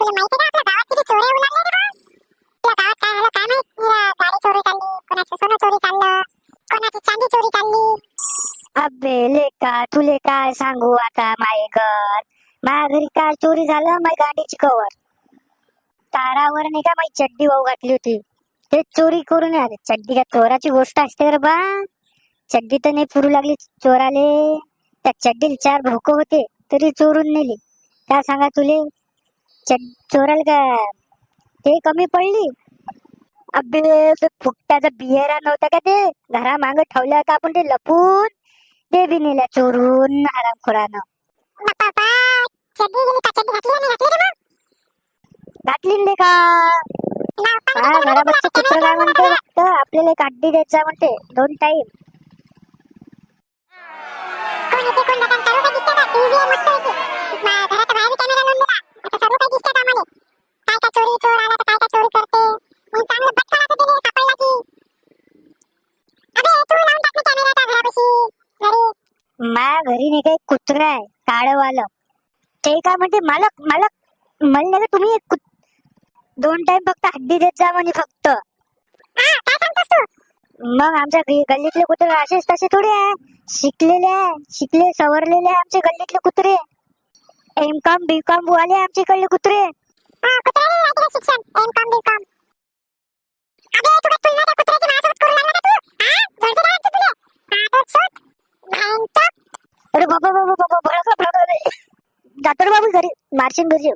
तुला माहिती आहे का आपल्या गावात किती चोऱ्या उलाढल्या रे बा? आपल्या गावात काय झालं काय माहित? गाडी चोरी चालली, कोणाचं सोनं चोरी चाललं, कोणाची चांदी चोरी चालली. अबे लेका तुले काय सांगू आता माय घर माझ्या घरी काय चोरी झालं माझ्या गाडीची कवर तारावर नाही का माझी चड्डी वाहू घातली होती ते चोरी करून आले. चड्डी का चोराची गोष्ट असते रे बा. चड्डी तर नाही पुरू लागली चोराले. त्या चड्डीला 4 भोक होते तरी चोरून नेली. काय सांगा तुले चोराला का ते कमी पडली. अबे ते फुकट्याचा बिहेरा नव्हता का ते घरा माग ठेवल्या होता आपण ते लपून ते बी नेल्या चोरून हरामखोरानं. बाप्पा चड्डी गेली का? चड्डी घातली नाही घातली रे मग? घातली नाही का? हा घराबच्चे कुत्र काय म्हणते फक्त आपल्याला एक अड्डी द्यायचा म्हणते 2 टाइम. कोण येते कोण जातात सर्व काही दिसतात. टीव्ही आहे मस्त येते. घराच्या बाहेर कॅमेरा लावून दिला. आता सर्व काही दिसतात आम्हाला. काय काय चोरी चोर आला तर काय काय चोरी करते. मग चांगलं बटकाला तर दिले सापडला की. अबे तू लावून टाक ना कॅमेरा त्या घरापाशी घरी. माझ्या घरी नाही काही कुत्रा आहे काळवालं. ते काय म्हणते मालक मालक म्हणले का तुम्ही 2 टाइम फक्त हड्डी देत जा म्हणे फक्त. हा काय सांगतोस तू? मग आमच्या गल्लीतले कुत्रे असेच तसे थोडे आहे. शिकलेले आहे शिकले सवरलेले आहे आमच्या गल्लीतले कुत्रे. एमकॉम बीकॉम वाले आमच्या इकडले कुत्रे. हा कुत्र्याने राहते शिक्षण एमकॉम बीकॉम. अबे तू काय तुलना त्या कुत्र्याची माझ्यासोबत करू लागला का तू? हा जोडते काय लागते तुले? आता शोध भयंकर. अरे बाबा बाबा बाबा भडकला जातो रे बाबू घरी मारशीन घरी.